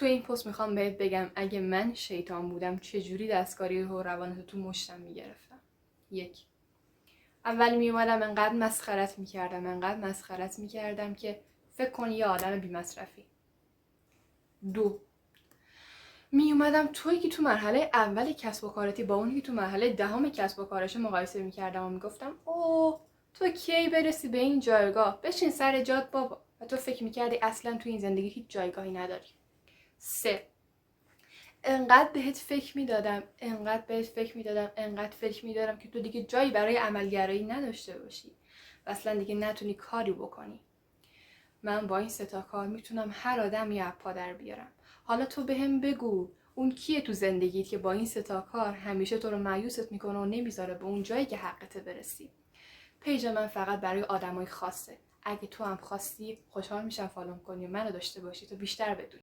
تو این پست میخوام بهت بگم اگه من شیطان بودم چجوری دستکاری و روانتو تو مشتم میگرفتم. 1. اول میومدم انقدر مسخرت میکردم که فکر کنی یه آدم بی‌مصرفی. 2. میومدم تویی که تو مرحله اول کسب و کارتی با اونی که تو مرحله دهم کسب و کارش مقایسه میکردم و میگفتم اوه تو کی برسی به این جایگاه، بشین سر جات بابا، و تو فکر میکردی اصلا تو این زندگی هیچ جایگاهی نداری. 3. انقدر بهت فکر میدادم که تو دیگه جایی برای عملگرایی نداشته باشی و اصلا دیگه نتونی کاری بکنی. من با این 3 کار میتونم هر آدمی از پا در بیارم. حالا تو بهم بگو اون کیه تو زندگیت که با این 3 کار همیشه تو رو مایوست میکنه و نمیذاره به اون جایی که حقته برسی. پیج من فقط برای آدمای خاصه. اگه تو هم خواستی خوشحال میشم فالو کنی و منو داشته باشی تا بیشتر بدونی.